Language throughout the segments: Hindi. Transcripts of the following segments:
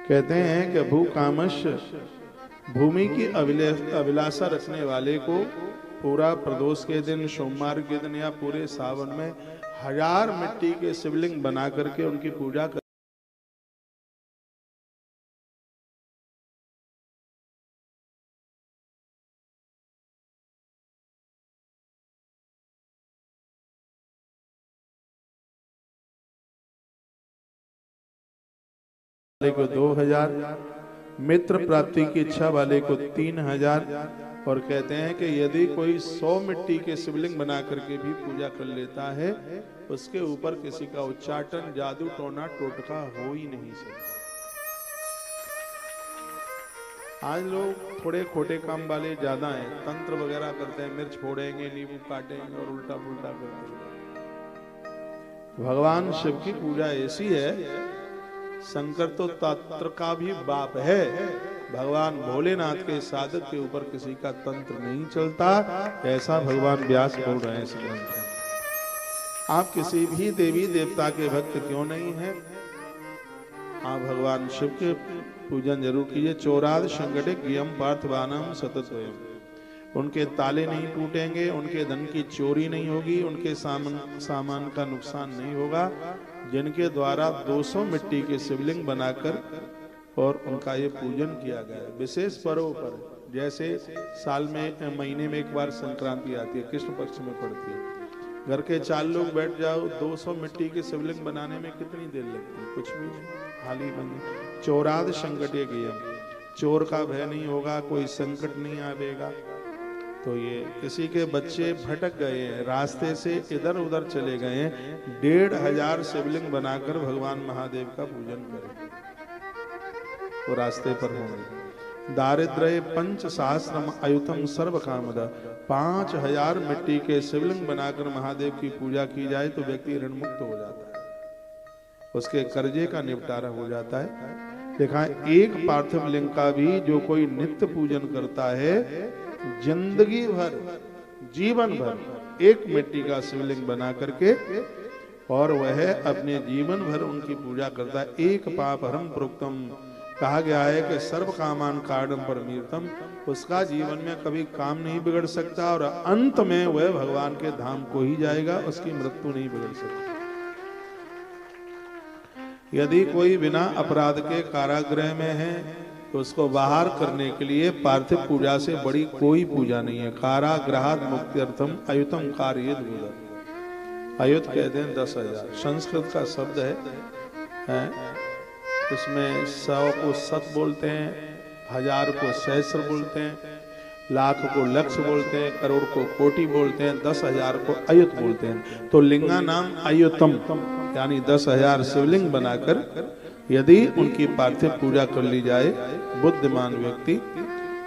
कहते हैं कि भूकामश भूमि की अभिलाषा रखने वाले को पूरा प्रदोष के दिन, सोमवार के दिन या पूरे सावन में 1000 मिट्टी के शिवलिंग बना करके उनकी पूजा कर को 2000, मित्र प्राप्ति की इच्छा वाले को 3000। और कहते हैं कि यदि कोई 100 मिट्टी के शिवलिंग बना करके भी पूजा कर लेता है, उसके ऊपर किसी का उच्चाटन, जादू, टोना, टोटका हो ही नहीं सकता। आज लोग थोड़े खोटे काम वाले ज्यादा हैं, तंत्र वगैरह करते हैं, मिर्च फोड़ेंगे, नींबू काटेंगे और उल्टा पुल्टा करते हैं। भगवान शिव की पूजा ऐसी है, शंकर तो तंत्र का भी बाप है। भगवान भोलेनाथ के साधक के ऊपर किसी का तंत्र नहीं चलता, ऐसा भगवान व्यास बोल रहे हैं इस ग्रंथ में। आप किसी भी देवी देवता के भक्त क्यों नहीं हैं, आप भगवान शिव के पूजन जरूर कीजिए। चोराद संगठित यम पार्थवानम सततोयम, उनके ताले नहीं टूटेंगे, उनके धन की चोरी नहीं होगी, उनके सामान का नुकसान नहीं होगा, जिनके द्वारा 200 मिट्टी के शिवलिंग बनाकर और उनका ये पूजन किया गया है। विशेष पर्व पर, जैसे साल में महीने में एक बार संक्रांति आती है, कृष्ण पक्ष में पड़ती है, घर के 4 लोग बैठ जाओ, 200 मिट्टी के शिवलिंग बनाने में कितनी देर लगती है, कुछ भी नहीं, हाल ही बन। चोराद संकटे गियम, चोर का भय नहीं होगा, कोई संकट नहीं आवेगा। तो ये किसी के बच्चे भटक गए हैं, रास्ते से इधर उधर चले गए हैं, 1500 शिवलिंग बनाकर भगवान महादेव का पूजन करें, वो रास्ते पर होंगे। दारिद्र्य 5 सहस्रम अयुतम सर्व कामद, 5000 मिट्टी के शिवलिंग बनाकर महादेव की पूजा की जाए तो व्यक्ति ऋण मुक्त हो जाता है, उसके कर्जे का निपटारा हो जाता है। देखा, एक पार्थिव लिंग का भी जो कोई नित्य पूजन करता है, जिंदगी भर, जीवन भर एक मिट्टी का शिवलिंग बना करके और वह अपने जीवन भर उनकी पूजा करता है। एक पाप हरम प्रोक्तम, कहा गया है कि सर्व कामान कारणम परमीर्तम, उसका जीवन में कभी काम नहीं बिगड़ सकता और अंत में वह भगवान के धाम को ही जाएगा, उसकी मृत्यु नहीं बिगड़ सकती। यदि कोई बिना अपराध के कारागृह में है तो उसको बाहर करने के लिए पार्थिव पूजा से बड़ी कोई पूजा नहीं है। कारागृहात् मुक्त्यर्थम अयुतम कार्येद बुध, अयुत कहते हैं 10,000, संस्कृत का शब्द है। इसमें 100 को सत बोलते हैं, 1000 को सहस्र बोलते हैं, लाख को लक्ष बोलते हैं, करोड़ को कोटि बोलते हैं, 10,000 को अयुत बोलते हैं। तो लिंगा नाम अयुतम, यानी 10,000 शिवलिंग बनाकर यदि उनकी पार्थिव पूजा कर ली जाए, बुद्धिमान व्यक्ति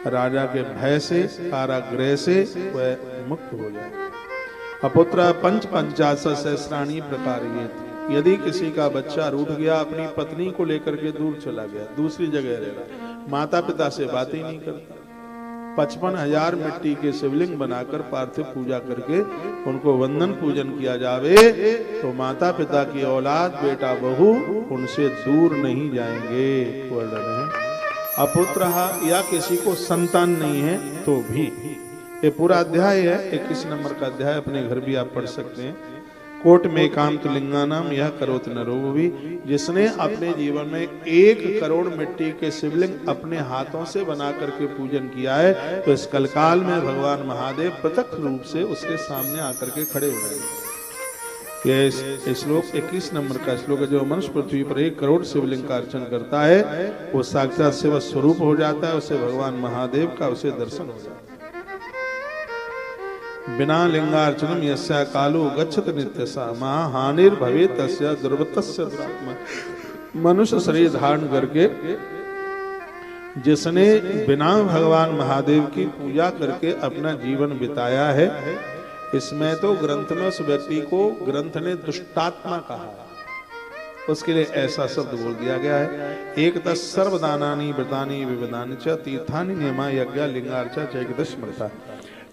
राजा के भय से, कारागृह से वह मुक्त हो जाए। अपुत्र 55 सहस्राणी प्रकार ये, यदि किसी का बच्चा रूठ गया, अपनी पत्नी को लेकर के दूर चला गया, दूसरी जगह रह रहा, माता पिता से बात ही नहीं करता, 55,000 मिट्टी के शिवलिंग बनाकर पार्थिव पूजा करके उनको वंदन पूजन किया जावे तो माता पिता की औलाद, बेटा बहू उनसे दूर नहीं जाएंगे। वर्णन है अपुत्र या किसी को संतान नहीं है तो भी, ये पूरा अध्याय है, 21 नंबर का अध्याय, अपने घर भी आप पढ़ सकते हैं। कोट में कांत लिंगानाम यह करोत नरो भी, जिसने अपने जीवन में 1 करोड़ मिट्टी के शिवलिंग अपने हाथों से बना करके पूजन किया है, तो इस कलकाल में भगवान महादेव प्रत्यक्ष रूप से उसके सामने आकर के खड़े हो जाएंगे। यह श्लोक 21 नंबर का श्लोक है। जो मनुष्य पृथ्वी पर 1 करोड़ शिवलिंग का अर्चन करता है वो साक्षात शिव स्वरूप हो जाता है, उसे भगवान महादेव का उसे दर्शन हो जाता है। बिना लिंगार्चनम यस्या कालो गच्छत नित्यसा महाहानिर भवे तस्य दुर्वतस्य दुरात्मा। मनुष्य शरीर धारण करके जिसने बिना भगवान महादेव की पूजा करके अपना जीवन बिताया है, इसमें तो ग्रंथ में उस व्यक्ति को ग्रंथ ने दुष्टात्मा कहा, उसके लिए ऐसा शब्द बोल दिया गया है। एक तस् सर्वदानानि व्रतानि विविधानि च तीर्थानि नियमा यज्ञ लिंगार्चा चैकदश स्मृता।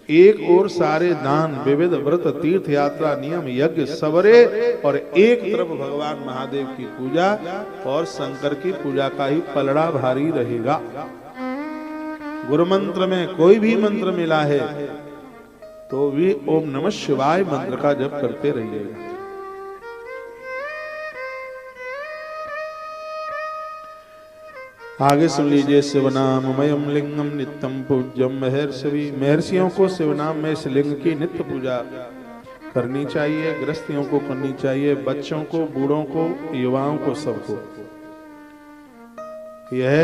एक और सारे दान, विविध व्रत, तीर्थ यात्रा, नियम, यज्ञ, सवरे, और एक तरफ भगवान महादेव की पूजा और शंकर की पूजा का ही पलड़ा भारी रहेगा। गुरु मंत्र में कोई भी मंत्र मिला है तो भी ओम नमः शिवाय मंत्र का जप करते रहिएगा। आगे सुन लीजिए। शिवनाममयम लिंगम नित्यम पूज्यम महर्षि। महर्षियों को शिवनाम में इस लिंग की नित्य पूजा करनी चाहिए, गृहस्थियों को करनी चाहिए, बच्चों को, बूढ़ों को, युवाओं को, सबको। यह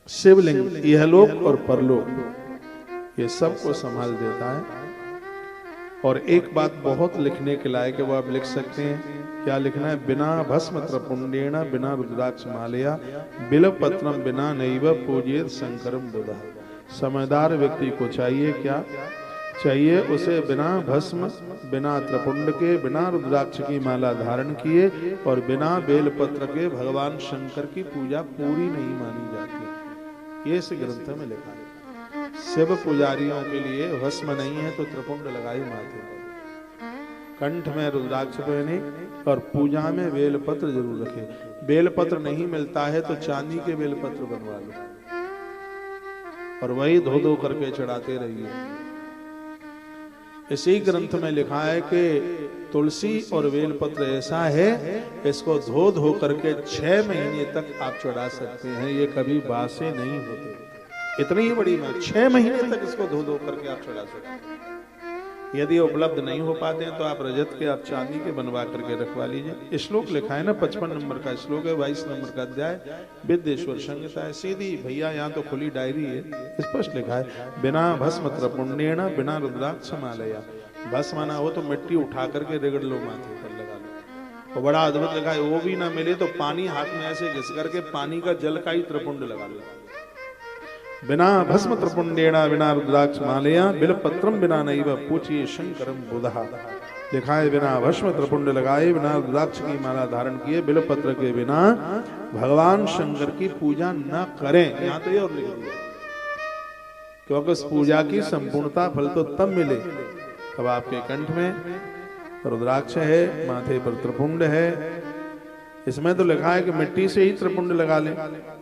शिवलिंग इहलोक और परलोक ये सबको संभाल देता है। और एक बात बहुत लिखने के लायक है, वो आप लिख सकते हैं। क्या लिखना है? बिना भस्म त्रपुंडेण बिना रुद्राक्ष मालया बिल्व पत्रम बिना नैव पूज्येत शंकरम बुधा। समझदार व्यक्ति को चाहिए क्या चाहिए? उसे बिना भस्म, बिना त्रिपुंड के, बिना रुद्राक्ष की माला धारण किए और बिना बेलपत्र के भगवान शंकर की पूजा पूरी नहीं मानी जाती। ये इस ग्रंथ में लिखा है। शिव पुजारियों के लिए भस्म नहीं है तो त्रिपुंड लगाई माथे पर, कंठ में रुद्राक्ष पहने और पूजा में बेलपत्र जरूर रखे। बेलपत्र नहीं मिलता है तो चांदी के बेलपत्र बनवा लो और वही धो धो करके चढ़ाते रहिए। इसी ग्रंथ में लिखा है कि तुलसी और बेलपत्र ऐसा है, इसको धो धो करके 6 महीने तक आप चढ़ा सकते हैं, ये कभी बासे नहीं होते। इतनी ही बड़ी बात, 6 महीने तक इसको धो धो करके आप चढ़ा सकते हैं। यदि उपलब्ध नहीं हो पाते हैं तो आप रजत के, आप चांदी के बनवा करके रखवा लीजिए। श्लोक लिखा है ना, 55 नंबर का श्लोक है, 22 नंबर का अध्याय, विद्येश्वर संहिता है। सीधी भैया, यहाँ तो खुली डायरी है, स्पष्ट लिखा है बिना भस्म त्रपुंडेण बिना रुद्राक्ष मालया। भस्म ना हो तो मिट्टी उठा करके रगड़ लो, माथे पर लगा लो। और बड़ा अद्भुत लिखा है, वो भी ना मिले तो पानी हाथ में ऐसे घिस करके पानी का जल का ही त्रिपुंड लगा लो। बिना भस्म त्रिपुंडेण बिना रुद्राक्ष मालया बिल्वपत्रम बिना नैव पूज्येत शंकरम बुधा। लिखा है बिना भस्म त्रिपुंड लगाए, बिना रुद्राक्ष की माला धारण किए, बिल्वपत्र के बिना भगवान शंकर की पूजा न करें। यहाँ तो ये और लिख दिया, क्योंकि उस पूजा की संपूर्णता फल तो तब मिले तब आपके कंठ में रुद्राक्ष है, माथे पर त्रिपुंड है। इसमें तो लिखा है कि मिट्टी से ही त्रिपुंड लगा ले।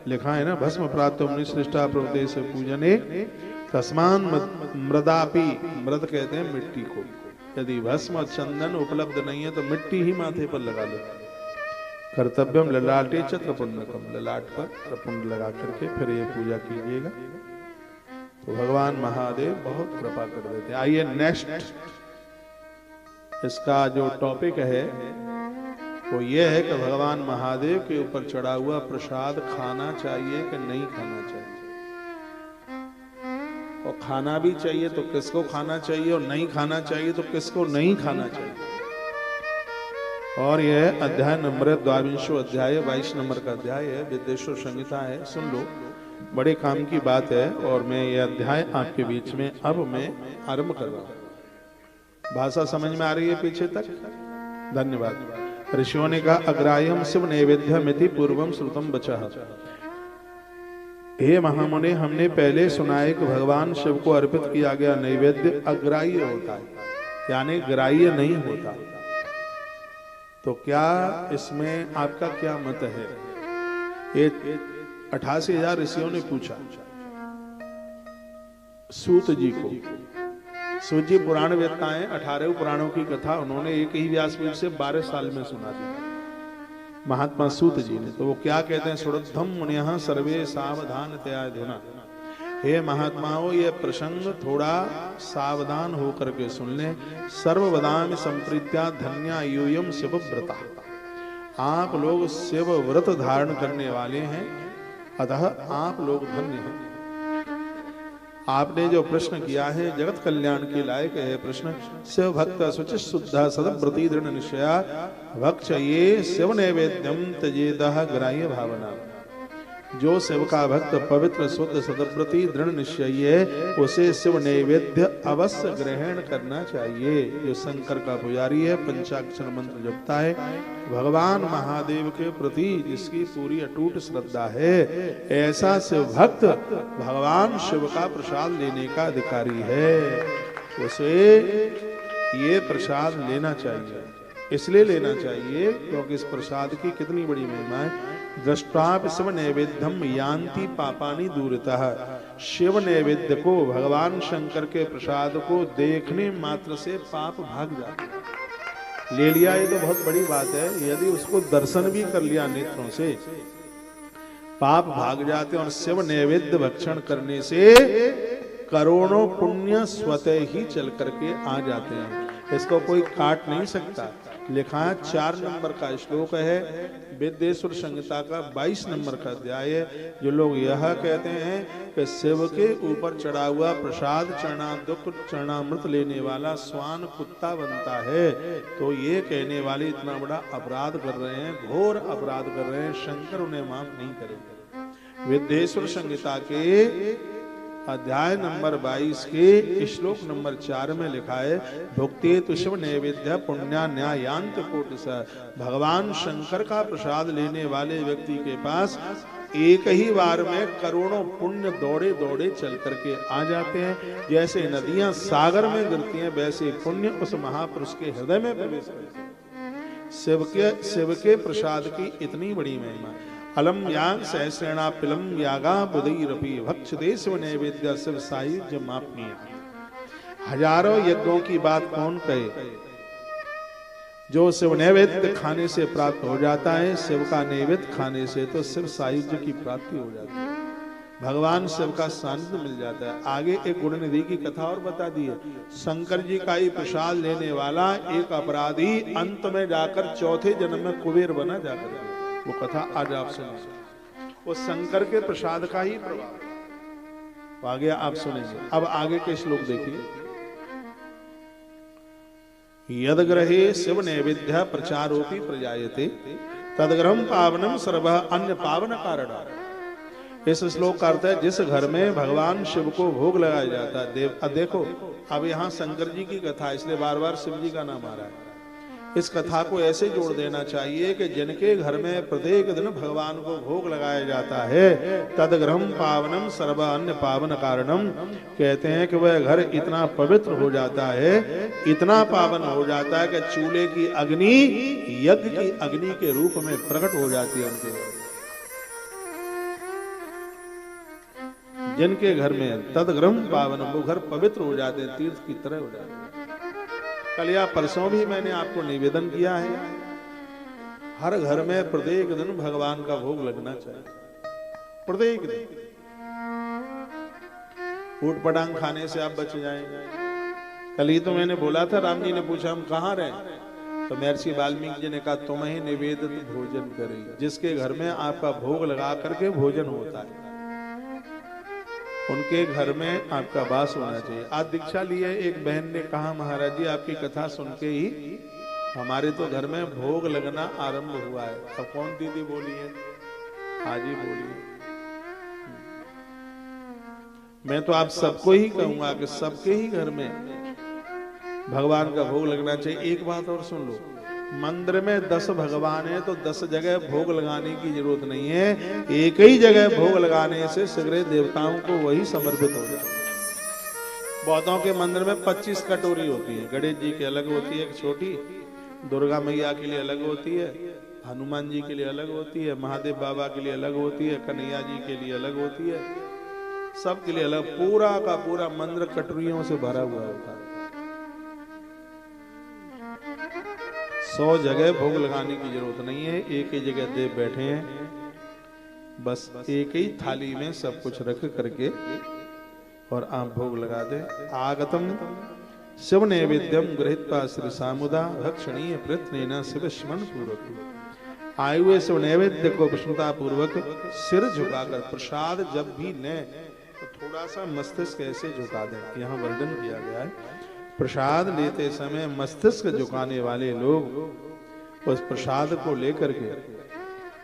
लिखा है ना, भस्म प्राप्त मुनिश्रेष्ठा प्रदेश पूजने तस्मान मृदापि। मृद कहते हैं मिट्टी को। यदि भस्म चंदन उपलब्ध नहीं है तो मिट्टी ही माथे पर लगा लो। कर्तव्यम ललाटे च त्रिपुंडकम। ललाट पर त्रिपुंड लगा करके फिर ये पूजा कीजिएगा तो भगवान महादेव बहुत कृपा कर देते हैं। आइए नेक्स्ट, इसका जो टॉपिक है वो ये है कि भगवान महादेव के ऊपर चढ़ा हुआ प्रसाद खाना चाहिए कि नहीं खाना चाहिए, और खाना भी चाहिए तो किसको खाना चाहिए और नहीं खाना चाहिए तो किसको नहीं खाना चाहिए। और यह अध्याय नंबर 22 अध्याय, 22 नंबर का अध्याय है, विद्येश्वर संहिता है। सुन लो, बड़े काम की बात है। और मैं यह अध्याय आपके बीच में अब मैं आरंभ कर रहा हूं। भाषा समझ में आ रही है पीछे तक? धन्यवाद। ऋषियों ने कहा, अग्राह्यम शिव नैवेद्यमिति पूर्वम श्रुतम बचः। हे महामुने, हमने पहले सुना है कि भगवान शिव को अर्पित किया गया नैवेद्य अग्राह्य होता है, यानी ग्राह्य नहीं होता। तो क्या इसमें आपका क्या मत है? ये 88,000 ऋषियों ने पूछा सूत जी को। सूत जी पुराण वेदता है, 18 पुराणों की कथा उन्होंने एक ही व्यासपीठ से 12 साल में सुना दी, महात्मा सूत जी ने। तो वो क्या कहते हैं, सुरद्धम मुनियः सर्वे सावधानतया धुना। हे महात्माओं, ये प्रसंग थोड़ा सावधान होकर के सुन लें। सर्ववदामि संप्रीत्या धन्या यूयम शिव व्रता। आप लोग शिव व्रत धारण करने वाले हैं, अतः आप लोग धन्य हैं। आपने जो प्रश्न किया है जगत कल्याण के लायक है प्रश्न। शिव भक्त शुचि शुद्ध सदव्रती दृढ़ निश्चया भक्षये शिव नैवेद्यम त्यजेदः ग्राह्य भावना। जो शिव का भक्त पवित्र शुद्ध सदव्रती दृढ़ निश्चयी है, उसे शिव नैवेद्य अवश्य ग्रहण करना चाहिए। जो शंकर का पुजारी है, पंचाक्षर मंत्र जपता है, भगवान महादेव के प्रति जिसकी पूरी अटूट श्रद्धा है, ऐसा शिव भक्त भगवान शिव का प्रसाद लेने का अधिकारी है। उसे ये प्रसाद लेना चाहिए। इसलिए लेना चाहिए क्योंकि इस प्रसाद की कितनी बड़ी महिमा है। दृष्टाप शिव नैवेद्यम यान्ति पापानि दूरतः। शिव नैवेद्य को, भगवान शंकर के प्रसाद को देखने मात्र से पाप भाग जाते। ले लिया ये तो बहुत बड़ी बात है, यदि उसको दर्शन भी कर लिया नेत्रों से, पाप भाग जाते। और शिव नैवेद्य भक्षण करने से करोड़ों पुण्य स्वतः ही चल करके आ जाते हैं। इसको कोई काट नहीं सकता। लिखा है 4 नंबर का श्लोक है, विद्येश्वर संहिता का 22 नंबर का अध्याय है। जो लोग यह कहते हैं कि शिव के ऊपर चढ़ा हुआ प्रसाद चरणामृत लेने वाला स्वान कुत्ता बनता है, तो ये कहने वाले इतना बड़ा अपराध कर रहे हैं, घोर अपराध कर रहे हैं। शंकर उन्हें माफ नहीं करेंगे। विद्येश्वर संहिता के अध्याय नंबर 22 के श्लोक नंबर 4 में लिखा है, भुक्ते तो शिव नैवेद्य पुण्या न्यायांत कोटि। भगवान शंकर का प्रसाद लेने वाले व्यक्ति के पास एक ही बार में करोड़ों पुण्य दौड़े दौड़े चल करके आ जाते हैं। जैसे नदियां सागर में गिरती हैं, वैसे पुण्य उस महापुरुष के हृदय में प्रवेश करते हैं। शिव के प्रसाद की इतनी बड़ी महिमा। अलम याग सहस्रेणा पिलम यागा बुधैरपि भक्षते शिव नैवेद्य शिव सायुज्य मापनीय। हजारों यज्ञों की बात कौन कहे, जो शिव नैवेद्य खाने से प्राप्त हो जाता है, शिव का नैवेद्य खाने से तो शिव सायुज्य की प्राप्ति हो जाती है, भगवान शिव का सानिध्य मिल जाता है। आगे एक गुण निधि की कथा और बता दी है। शंकर जी का ही प्रसाद लेने वाला एक अपराधी अंत में जाकर चौथे जन्म में कुबेर बना जाकर, वो कथा आज आप सुनिए। वो शंकर के प्रसाद का ही प्रभाव आगे आप सुनेंगे। अब आगे के श्लोक देखिए। यद ग्रहे शिव नैवेद्य प्रचारोपि प्रजायते तदग्रहम पावनम सर्व अन्य पावन कारण। इस श्लोक का अर्थ है, जिस घर में भगवान शिव को भोग लगाया जाता है। अब देखो, अब यहाँ शंकर जी की कथा, इसलिए बार बार शिव जी का नाम आ रहा है। इस कथा को ऐसे जोड़ देना चाहिए कि जिनके घर में प्रत्येक दिन भगवान को भोग लगाया जाता है, तदग्रहम पावनम सर्व अन्य पावन कारणम, कहते हैं कि वह घर इतना पवित्र हो जाता है, इतना पावन हो जाता है कि चूल्हे की अग्नि यज्ञ की अग्नि के रूप में प्रकट हो जाती है उनके घर। जिनके घर में तदग्रहम पावनम, वो घर पवित्र हो जाते हैं, तीर्थ की तरह हो जाते हैं। कल या परसों भी मैंने आपको निवेदन किया है, हर घर में प्रत्येक दिन भगवान का भोग लगना चाहिए, प्रत्येक दिन। ऊट पटांग खाने से आप बच जाएंगे। कल ही तो मैंने बोला था, राम जी ने पूछा हम कहाँ रहे, तो महर्षि वाल्मीकि जी ने कहा तुम ही निवेदित भोजन करें। जिसके घर में आपका भोग लगा करके भोजन होता है, उनके घर में आपका वास होना चाहिए। आज दीक्षा लिए एक बहन ने कहा, महाराज जी आपकी कथा सुन के ही हमारे तो घर में भोग लगना आरंभ हुआ है। अब कौन दीदी बोली है? आज ही बोली। मैं तो आप सबको ही कहूंगा कि सबके ही घर में भगवान का भोग लगना चाहिए। एक बात और सुन लो, मंदिर में 10 भगवान है तो 10 जगह भोग लगाने की जरूरत नहीं है। एक ही जगह भोग लगाने से सगरे देवताओं को वही समर्पित हो जाए। बहुतों के मंदिर में 25 कटोरी होती है। गणेश जी की अलग होती है एक छोटी, दुर्गा मैया के लिए अलग होती है, हनुमान जी के लिए अलग होती है, महादेव बाबा के लिए अलग होती है, कन्हैया जी के लिए अलग होती है, सबके लिए अलग। पूरा का पूरा मंदिर कटोरियों से भरा हुआ होता है। 100 जगह भोग लगाने की जरूरत नहीं है। एक ही जगह देव बैठे हैं, बस एक ही थाली में सब कुछ रख करके और आप भोग लगा दे। आगतम शिव नैवेद्यम गृहीत्वा श्री सामुदा भक्षणीय प्रयत्नेन शिव स्मरण पूर्वक। आए हुए शिव नैवेद्य को प्रसन्नता पूर्वक सिर झुकाकर, प्रसाद जब भी लें तो थोड़ा सा मस्तिष्क ऐसे झुका दें। यहाँ वर्णन किया गया है, प्रसाद लेते समय मस्तिष्क झुकाने वाले लोग उस प्रसाद को लेकर के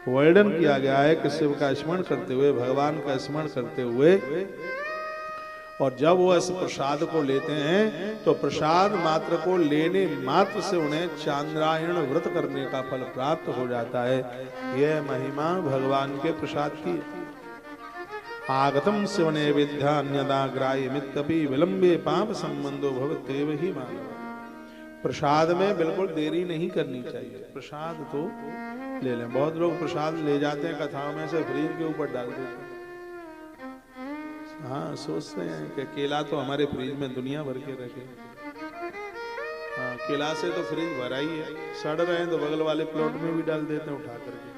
वर्णन किया गया है कि शिव का स्मरण करते हुए, भगवान का स्मरण करते हुए, और जब वो इस प्रसाद को लेते हैं तो प्रसाद मात्र को लेने मात्र से उन्हें चांद्रायण व्रत करने का फल प्राप्त हो जाता है। यह महिमा भगवान के प्रसाद की। आगतम शिवने विद्यान्यदा ग्राह्यमित्यपि विलंबे पाप संबंधो भवत्येव ही मानव। प्रसाद में बिल्कुल देरी नहीं करनी चाहिए। प्रसाद तो ले लें। बहुत लोग प्रसाद ले जाते हैं कथाओं में से फ्रिज के ऊपर डाल देते हैं। हाँ, सोचते हैं कि केला तो हमारे फ्रिज में दुनिया भर के रखे। हाँ, केला से तो फ्रिज भरा ही है, सड़ रहे हैं तो बगल वाले प्लॉट में भी डाल देते हैं उठा करके।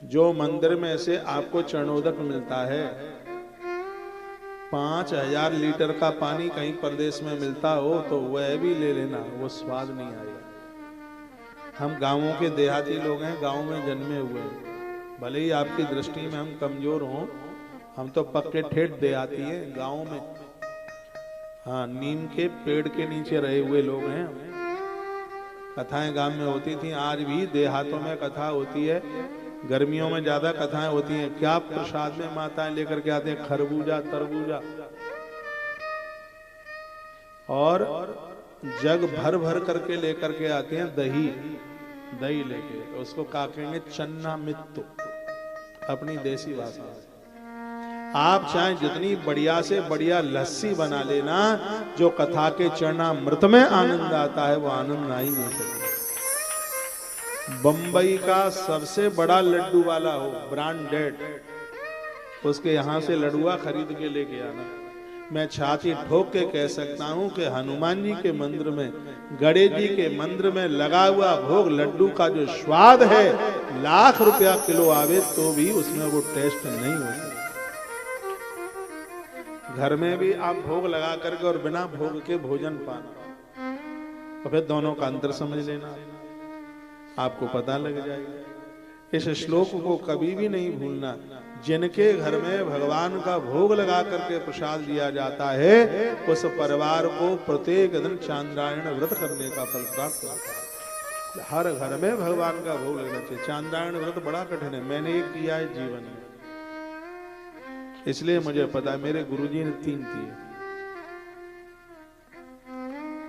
जो मंदिर में से आपको चरणोदक मिलता है, 5000 लीटर का पानी कहीं प्रदेश में मिलता हो तो वह भी ले लेना, वो स्वाद नहीं आएगा। हम गांवों के देहाती लोग हैं, गांव में जन्मे हुए हैं। भले ही आपकी दृष्टि में हम कमजोर हों, हम तो पक्के ठेठ देहाती हैं गांव में। हाँ, नीम के पेड़ के नीचे रहे हुए लोग हैं। कथाएं गांव में होती थी, आज भी देहातों में कथा होती है। गर्मियों में ज्यादा कथाएं होती हैं। क्या प्रसाद में माताएं लेकर के आते हैं? खरबूजा, तरबूजा, और जग भर भर करके लेकर के आते हैं दही। दही लेके उसको क्या कहेंगे? चन्ना मित्तु, अपनी देसी भाषा में। आप चाहे जितनी बढ़िया से बढ़िया लस्सी बना लेना, जो कथा के चरणामृत में आनंद आता है वो आनंद आ ही नहीं सकता। बंबई का सबसे बड़ा लड्डू वाला हो, ब्रांडेड, उसके यहां से लड्डुआ खरीद के लेके आना। मैं छाती ठोक के कह सकता हूं कि हनुमान जी के मंदिर में, गणेश जी के मंदिर में लगा हुआ भोग लड्डू का जो स्वाद है, लाख रुपया किलो आवे तो भी उसमें वो टेस्ट नहीं होता। घर में भी आप भोग लगा करके और बिना भोग के भोजन पाना, और फिर दोनों का अंतर समझ लेना, आपको पता लग जाएगा। इस श्लोक को कभी भी नहीं भूलना। जिनके घर में भगवान का भोग लगा करके प्रसाद दिया जाता है, उस परिवार को प्रत्येक दिन चांद्रायण व्रत करने का फल प्राप्त होता है। हर घर में भगवान का भोग लगना चाहिए। चांद्रायण व्रत बड़ा कठिन है, मैंने एक किया है जीवन में, इसलिए मुझे पता है। मेरे गुरुजी ने 3 किए,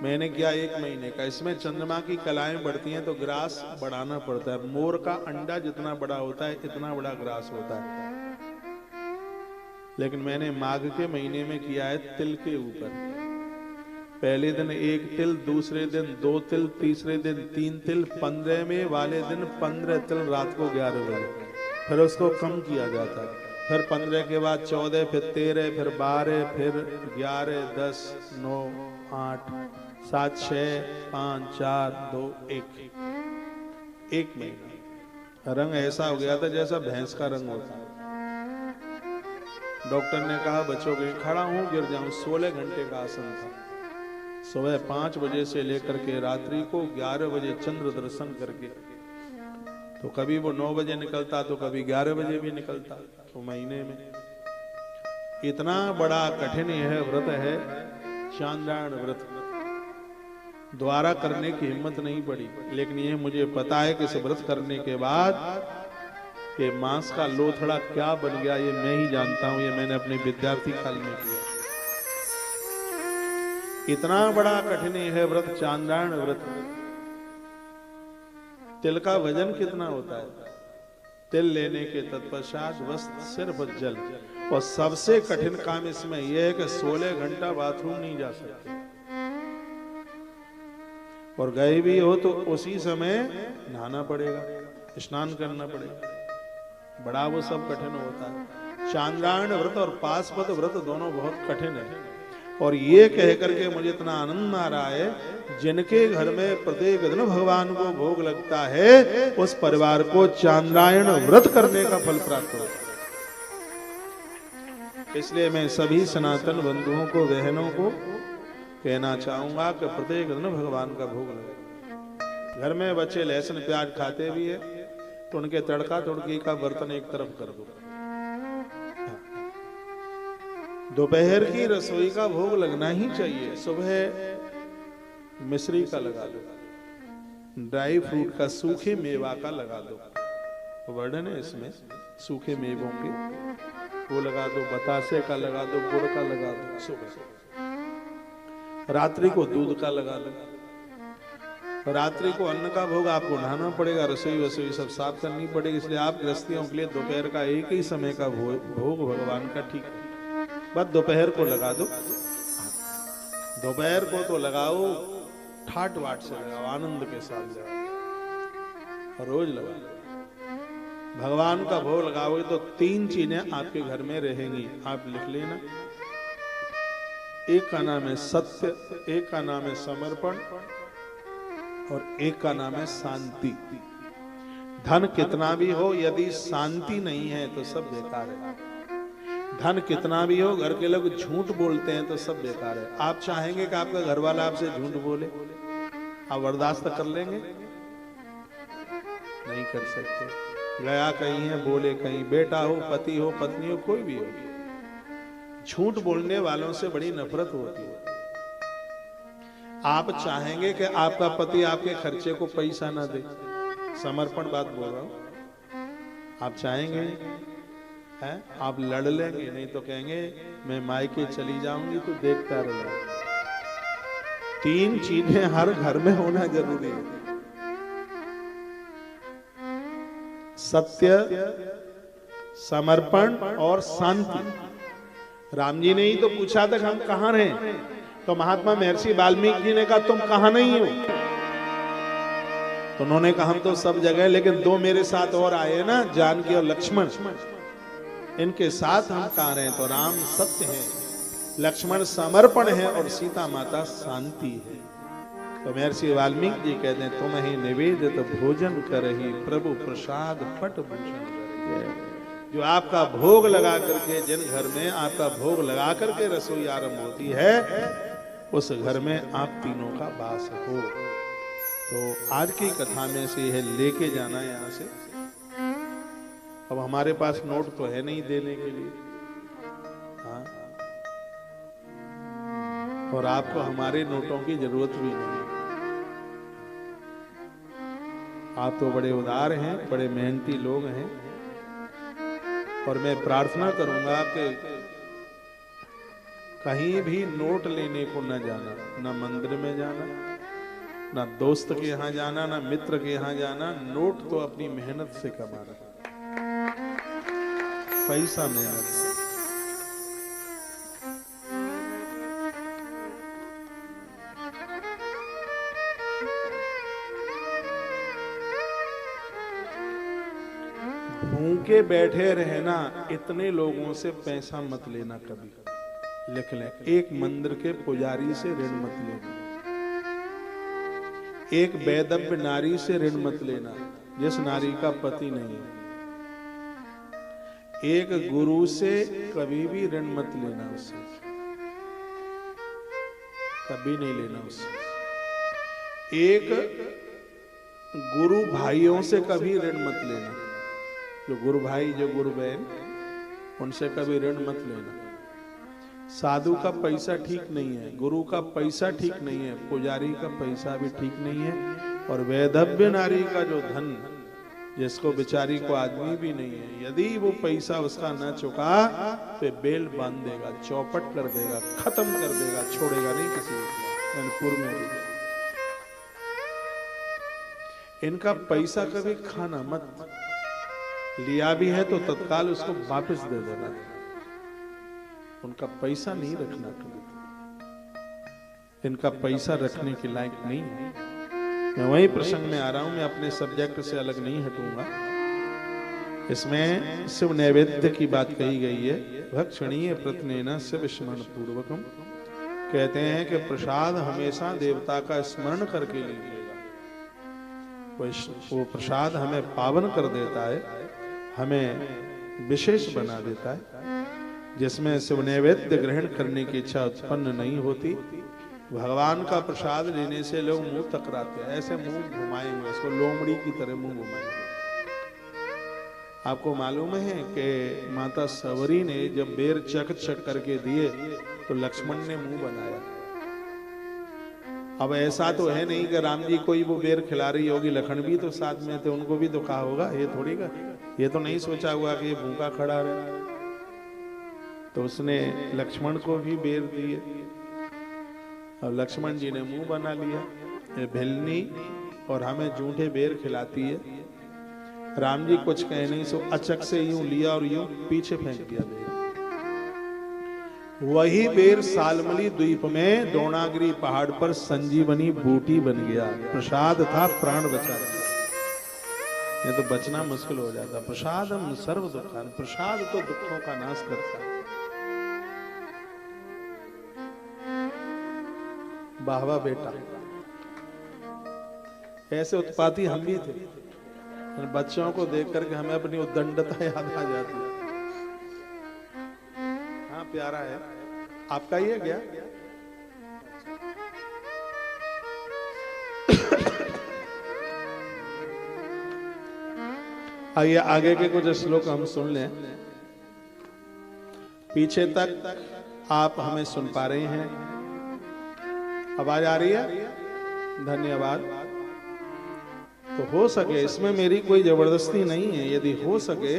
मैंने किया 1 महीने का। इसमें चंद्रमा की कलाएं बढ़ती हैं तो ग्रास बढ़ाना पड़ता है। मोर का अंडा जितना बड़ा होता है इतना बड़ा ग्रास होता है। लेकिन मैंने माघ के महीने में किया है तिल के ऊपर। पहले दिन 1 तिल, दूसरे दिन 2 तिल, तीसरे दिन 3 तिल, 15वें वाले दिन 15 तिल रात को 11 बजे। फिर उसको कम किया जाता है। फिर 15 के बाद 14, फिर 13, फिर 12, फिर 11, 10, 9, 8, 7, 6, 5, 4, 2, 1 महीना। रंग ऐसा हो गया था जैसा भैंस का रंग होता है। डॉक्टर ने कहा बचोगे, खड़ा हूं गिर जाऊं। 16 घंटे का आसन था। सुबह 5 बजे से लेकर के रात्रि को 11 बजे चंद्र दर्शन करके, तो कभी वो 9 बजे निकलता तो कभी 11 बजे भी निकलता। तो महीने में इतना बड़ा कठिन यह व्रत है, चांद्रायण व्रत। द्वारा करने की हिम्मत नहीं पड़ी, लेकिन ये मुझे पता है कि इस व्रत करने के बाद ये मांस का लोथड़ा क्या बन गया ये मैं ही जानता हूं। ये मैंने अपने विद्यार्थी काल में किया। इतना बड़ा कठिन है व्रत, चांद्रायण व्रत। तिल का वजन कितना होता है? तिल लेने के तत्पश्चात वस्त्र सिर्फ जल। और सबसे कठिन काम इसमें यह है कि 16 घंटा बाथरूम नहीं जा सकते, और गए भी हो तो उसी समय नहाना पड़ेगा, स्नान करना पड़ेगा। बड़ा वो सब कठिन होता है। चांद्रायण व्रत और पाशुपत व्रत दोनों बहुत कठिन है। और ये कह करके मुझे इतना आनंद आ रहा है, जिनके घर में प्रत्येक दिन भगवान को भोग लगता है उस परिवार को चांद्रायण व्रत करने का फल प्राप्त होता है। इसलिए मैं सभी सनातन बंधुओं को, बहनों को कहना चाहूंगा कि प्रत्येक दिन भगवान का भोग लगे। घर में बच्चे लहसुन प्याज खाते भी है तो उनके तड़का तुड़की का बर्तन एक तरफ कर दो। दोपहर की रसोई का भोग लगना ही चाहिए। सुबह मिश्री का लगा लो, ड्राई फ्रूट का, सूखे मेवा का लगा दो, वर्णन है इसमें, सूखे मेवों के वो लगा दो, बतासे का लगा दो, गुड़ का लगा दो, सुबह रात्रि को दूध का लगा दो। रात्रि को अन्न का भोग आपको उठाना पड़ेगा, रसोई वसोई सब साफ करनी पड़ेगी, इसलिए आप गृहस्थियों के लिए दोपहर का एक ही समय का भोग भगवान का ठीक है, बस दोपहर को लगा दो। दोपहर को तो लगाओ, ठाट वाट से लगाओ, आनंद के साथ लगाओ, रोज लगाओ। भगवान का भोग लगाओगे तो 3 चीजें आपके घर में रहेंगी, आप लिख लेना। एक का नाम है सत्य, एक का नाम है समर्पण, और एक का नाम है शांति। धन कितना भी हो, यदि शांति नहीं है तो सब बेकार है। धन कितना भी हो, घर के लोग झूठ बोलते हैं तो सब बेकार है। आप चाहेंगे कि आपका घर वाला आपसे झूठ बोले, आप बर्दाश्त कर लेंगे? नहीं कर सकते। गया कहीं है, बोले कहीं, बेटा हो, पति हो, पत्नी हो, कोई भी हो, झूठ बोलने वालों से बड़ी नफरत होती है। आप चाहेंगे कि आपका पति आपके खर्चे को पैसा ना दे, समर्पण बात बोल रहा हूं, आप चाहेंगे हैं? आप लड़ लेंगे, नहीं तो कहेंगे मैं मायके चली जाऊंगी तो देखता रहेगा। 3 चीजें हर घर में होना जरूरी है, सत्य, समर्पण और शांति। राम जी ने ही तो पूछा था हम कहां रहे, तो महात्मा महर्षि वाल्मीकि जी ने कहा तुम कहां नहीं हो, तो उन्होंने कहा हम तो सब जगह, लेकिन 2 मेरे साथ और आए ना, जानकी और लक्ष्मण, इनके साथ हम कहां रहे। तो राम सत्य है, लक्ष्मण समर्पण है, और सीता माता शांति है। तो महर्षि वाल्मीकि जी कहते हैं तुम ही निवेदित भोजन करही, प्रभु प्रसाद पट भूषण। जो आपका भोग लगा करके, जिन घर में आपका भोग लगा करके रसोई आरंभ होती है, उस घर में आप तीनों का वास हो। तो आज की कथा में से यह लेके जाना है यहां से। अब हमारे पास नोट तो है नहीं देने के लिए, हाँ, और आपको हमारे नोटों की जरूरत भी नहीं। आप तो बड़े उदार हैं, बड़े मेहनती लोग हैं, और मैं प्रार्थना करूंगा कि कहीं भी नोट लेने को न जाना, न मंदिर में जाना, ना दोस्त के यहां जाना, ना मित्र के यहां जाना। नोट तो अपनी मेहनत से कमाना, पैसा मेहनत से। भूखे बैठे रहना, इतने लोगों से पैसा मत लेना कभी, लिख लें। एक मंदिर के पुजारी से ऋण मत लेना, एक वैदव्य नारी से ऋण मत लेना जिस नारी का पति नहीं है, एक गुरु से कभी भी ऋण मत लेना, उससे कभी नहीं लेना उससे। एक गुरु भाइयों से कभी ऋण मत लेना, जो गुरु भाई, जो गुरु बहन, उनसे कभी ऋण मत लेना। साधु का पैसा ठीक नहीं है, गुरु का पैसा ठीक नहीं है, पुजारी का पैसा भी ठीक नहीं है, और वैदव्य नारी का जो धन, जिसको बेचारी को आदमी भी नहीं है, यदि वो पैसा उसका न चुका तो बेल बांध देगा, चौपट कर देगा, खत्म कर देगा, छोड़ेगा नहीं किसी को। मनपुर में भी इनका पैसा कभी खाना मत, लिया भी है तो तत्काल उसको वापस दे देना, उनका पैसा नहीं रखना कभी, इनका पैसा रखने के लायक नहीं है। मैं वही प्रसंग में आ रहा हूं, मैं अपने सब्जेक्ट से अलग नहीं हटूंगा। इसमें शिव नैवेद्य की बात कही गई है। भक्षणीय प्रत्नेन शिव स्मरण पूर्वकम, कहते हैं कि प्रसाद हमेशा देवता का स्मरण करके लीजिएगा, वो प्रसाद हमें पावन कर देता है, हमें विशेष बना देता है। जिसमें शिव नैवेद्य ग्रहण करने की इच्छा उत्पन्न नहीं होती, भगवान का प्रसाद लेने से लोग मुंह तकराते हैं, ऐसे मुंह घुमाएंगे, इसको लोमड़ी की तरह मुंह घुमाएंगे। आपको मालूम है कि माता सवरी ने जब बेर चक चक करके दिए तो लक्ष्मण ने मुंह बनाया, अब ऐसा तो है नहीं कि राम जी कोई वो बेर खिला रही होगी, लखन भी तो साथ में थे, उनको भी तो कहा होगा, ये थोड़ी का, ये तो नहीं सोचा हुआ कि ये भूखा खड़ा रहे। तो उसने लक्ष्मण को भी बेर दिए। अब लक्ष्मण जी ने मुंह बना लिया, ये भिलनी और हमें जूठे बेर खिलाती है। राम जी कुछ कहे नहीं, सो अचक से यूं लिया और यूं पीछे फेंक दिया बेर। वही बेर सालमली द्वीप में द्रोणागिरी पहाड़ पर संजीवनी बूटी बन गया। प्रसाद था, प्राण बचा दिया। ये तो बचना मुश्किल हो जाता। प्रसादम सर्व दुखान, प्रसाद तो दुखों का नाश करता है। वाहवा बेटा, ऐसे उत्पाती हम भी थे। बच्चों को देख करके हमें अपनी उद्दंडता याद आ जाती है। हाँ प्यारा है, आपका ही है क्या? आइए आगे के कुछ श्लोक हम सुन लें। पीछे तक आप हमें सुन पा रहे हैं? आवाज आ रही है? धन्यवाद। तो हो सके, इसमें मेरी कोई जबरदस्ती नहीं है, यदि हो सके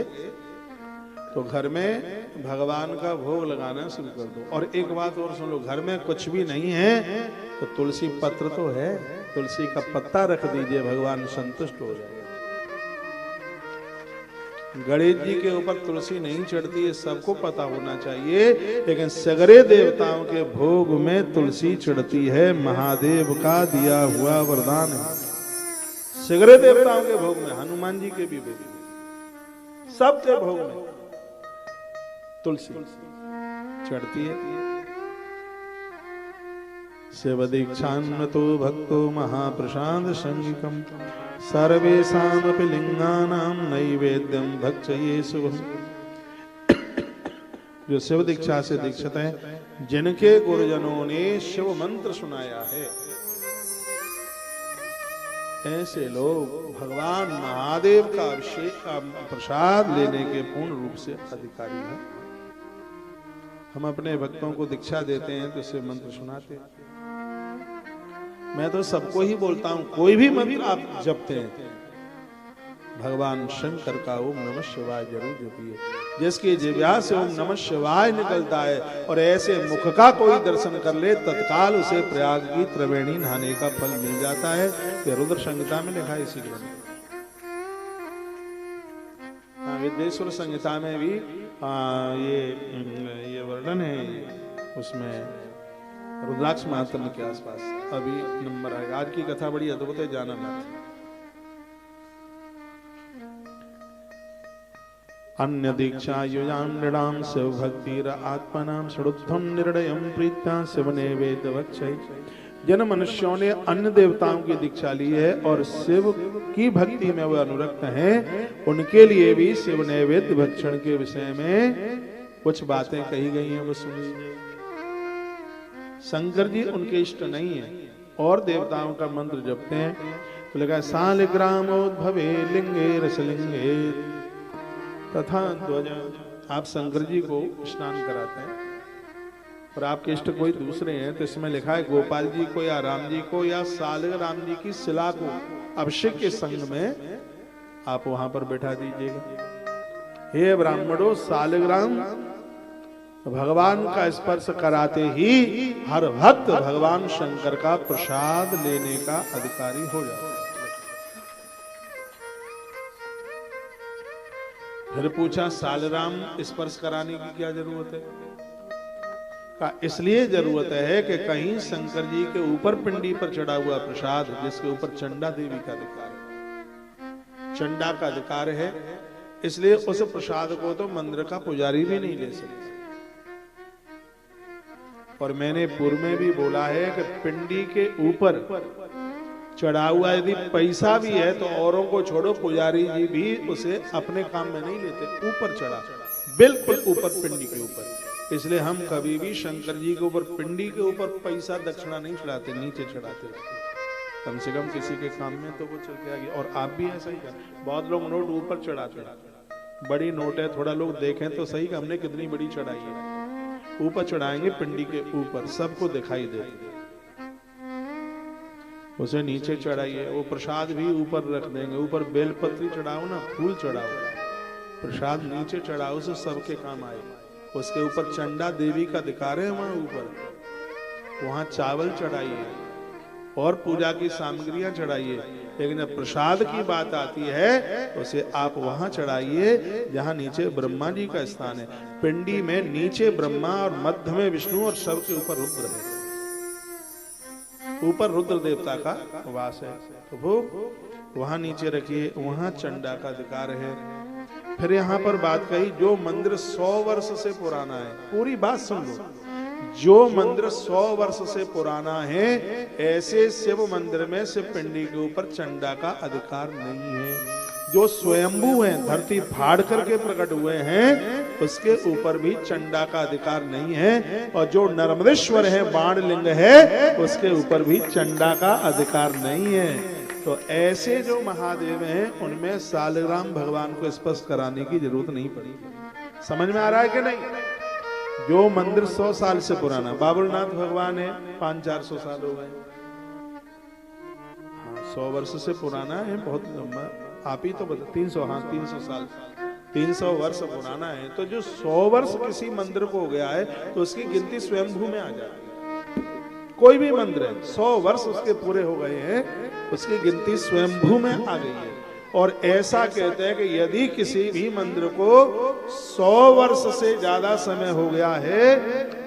तो घर में भगवान का भोग लगाना शुरू कर दो। और एक बात और सुन लो, घर में कुछ भी नहीं है तो तुलसी पत्र तो है, तुलसी का पत्ता रख दीजिए, भगवान संतुष्ट हो जाएगा। गणेश जी के ऊपर तुलसी नहीं चढ़ती है, सबको पता होना चाहिए, लेकिन सगरे देवताओं के भोग में तुलसी चढ़ती है। महादेव का दिया हुआ वरदान है। सगरे देवताओं के भोग में, हनुमान जी के भी भोग में, सबके भोग में तुलसी चढ़ती है। शिव दीक्षान्वितो भक्तो महाप्रसाद संगिकम सर्वेषामपि लिंगानां नैवेद्यम भक्षये शुभम। जो शिव दीक्षा से दीक्षित हैं, जिनके गुरुजनों ने शिव मंत्र सुनाया है, ऐसे लोग भगवान महादेव का अभिषेक का प्रसाद लेने के पूर्ण रूप से अधिकारी हैं। हम अपने भक्तों को दीक्षा देते हैं तो शिव मंत्र सुनाते हैं। मैं तो सबको ही बोलता हूं, कोई भी मंत्र आप जपते हैं, भगवान शंकर का ओम नमः शिवाय जरूर जपिए। जिसकी जिह्वा से ओम नमः शिवाय निकलता है और ऐसे मुख का कोई दर्शन कर ले, तत्काल उसे प्रयाग की त्रिवेणी नहाने का फल मिल जाता है। ये रुद्र संहिता में लिखा है इसी ग्रंथ। विद्येश्वर संहिता में भी ये वर्णन है, उसमें रुद्राक्ष महात्म्य के आसपास अभी नंबर आएगा। आज की कथा बड़ी अद्भुत है, जाना मत। अन्य दीक्षा युजाम नृणाम शिव भक्तिर आत्मनाम षडुत्थम निर्णयम प्रीत्या शिव नैवेद्य भक्षय। जिन मनुष्यों ने अन्य देवताओं की दीक्षा ली है और शिव की भक्ति में वे अनुरक्त हैं, उनके लिए भी शिव नैवेद्य भक्षण के विषय में कुछ बातें कही गई हैं, वो सुनिए। शंकर जी उनके इष्ट नहीं है और देवताओं का मंत्र जपते हैं, तो लगा सालिग्रामोद्भवे लिंगे रसलिंगे तथा ध्वज। आप शंकर जी को स्नान कराते हैं और आपके इष्ट कोई दूसरे हैं, तो इसमें लिखा है गोपाल जी को या राम जी को या सालिग्राम जी की शिला को अभिषेक के संग में आप वहां पर बैठा दीजिएगा। हे ब्राह्मणों, सालिग्राम भगवान का स्पर्श कराते ही हर भक्त भगवान शंकर का प्रसाद लेने का अधिकारी हो जाता है। फिर पूछा सालिग्राम स्पर्श कराने की क्या जरूरत है? का इसलिए जरूरत है कि कहीं शंकर जी के ऊपर पिंडी पर चढ़ा हुआ प्रसाद, जिसके ऊपर चंडा देवी का अधिकार है, चंडा का अधिकार है, इसलिए उस प्रसाद को तो मंदिर का पुजारी भी नहीं ले सकता। और मैंने पूर्व में भी बोला है कि पिंडी के ऊपर चढ़ा हुआ यदि पैसा भी है तो औरों को छोड़ो, पुजारी जी भी उसे अपने काम में नहीं लेते। ऊपर चढ़ा, बिल्कुल ऊपर, पिंडी के ऊपर। इसलिए हम कभी भी शंकर जी के ऊपर, पिंडी के ऊपर पैसा दक्षिणा नहीं चढ़ाते, नीचे चढ़ाते। कम से कम किसी के काम में तो वो चल के आ गया। और आप भी ऐसा ही कर, बहुत लोग नोट ऊपर चढ़ाते, बड़ी नोट है, थोड़ा लोग देखें तो सही कि हमने कितनी बड़ी चढ़ाई है। ऊपर चढ़ाएंगे पिंडी के ऊपर, सबको दिखाई दे। उसे नीचे चढ़ाइए, वो प्रसाद भी ऊपर रख देंगे। ऊपर बेलपत्री चढ़ाओ ना, फूल चढ़ाओ, प्रसाद नीचे चढ़ाओ, से सबके काम आए। उसके ऊपर चंडा देवी का दिकार है वहां ऊपर, वहां चावल चढ़ाइए और पूजा की सामग्रियां चढ़ाइए। लेकिन जब प्रसाद की बात आती है उसे आप वहां चढ़ाइए जहां नीचे ब्रह्मा जी का स्थान है। पिंडी में नीचे ब्रह्मा और मध्य में विष्णु और सबके ऊपर रुद्र है। ऊपर रुद्र देवता का वास है, तो वो वहां नीचे रखिए, वहां चंडा का अधिकार है। फिर यहाँ पर बात कही, जो मंदिर 100 वर्ष से पुराना है, पूरी बात सुन लो, जो मंदिर 100 वर्ष से पुराना है ऐसे शिव मंदिर में शिव पिंडी के ऊपर चंडा का अधिकार नहीं है। जो स्वयंभू हैं, धरती फाड़ करके प्रकट हुए हैं, उसके ऊपर भी चंडा का अधिकार नहीं है। और जो नर्मदेश्वर है, बाण लिंग है, उसके ऊपर भी चंडा का अधिकार नहीं है। तो ऐसे जो महादेव हैं उनमें सालग्राम भगवान को स्पष्ट कराने की जरूरत नहीं पड़ी। समझ में आ रहा है कि नहीं? जो मंदिर 100 साल से पुराना, बाबुलनाथ भगवान है 500-400 साल हो गए, 100 वर्ष से पुराना है, बहुत लंबा। आप ही तो बता, 300, हाँ 300 साल, 300 वर्ष पुराना है। तो जो 100 वर्ष किसी मंदिर को हो गया है तो उसकी गिनती स्वयंभू में आ जाती है। कोई भी मंदिर है 100 वर्ष उसके पूरे हो गए हैं, उसकी गिनती स्वयंभू में आ गई है। और ऐसा कहते हैं कि यदि किसी भी मंदिर को 100 वर्ष से ज्यादा समय हो गया है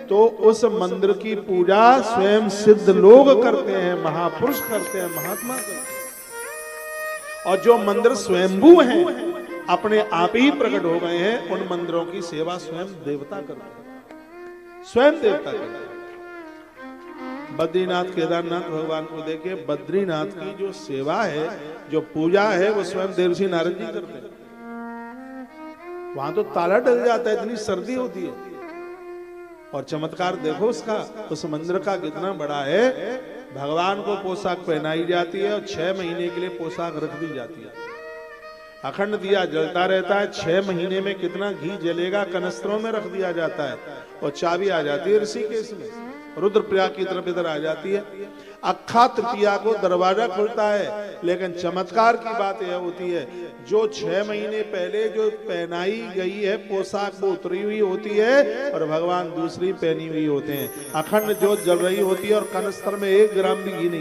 तो उस मंदिर की पूजा स्वयं सिद्ध लोग करते हैं, महापुरुष करते हैं, महात्मा करते हैं। और जो मंदिर स्वयंभू हैं, अपने आप ही प्रकट हो गए हैं, उन मंदिरों की सेवा स्वयं देवता करते हैं, स्वयं देवता करते हैं। बद्रीनाथ केदारनाथ भगवान को देखिए, बद्रीनाथ की जो सेवा है, जो पूजा है, वो स्वयं देवर्षि नारद जी करते हैं। वहां तो ताला डल जाता है, इतनी सर्दी होती है। और चमत्कार देखो उसका, उस मंदिर का कितना बड़ा है। भगवान को पोशाक पहनाई जाती है और 6 महीने के लिए पोशाक रख दी जाती है। अखंड दिया जलता रहता है, 6 महीने में कितना घी जलेगा, कनस्त्रों में रख दिया जाता है। और चाबी आ जाती है ऋषिकेश में, रुद्रप्रयाग की तरफ इधर आ जाती है। अक्खा तृतीया को दरवाजा खुलता है। लेकिन चमत्कार की बात यह होती है, जो 6 महीने पहले जो पहनाई गई है पोशाक वो उतरी हुई होती है और भगवान दूसरी पहनी हुई होते हैं। अखंड ज्योत जल रही होती है और कनस्तर में 1 ग्राम भी घी नहीं।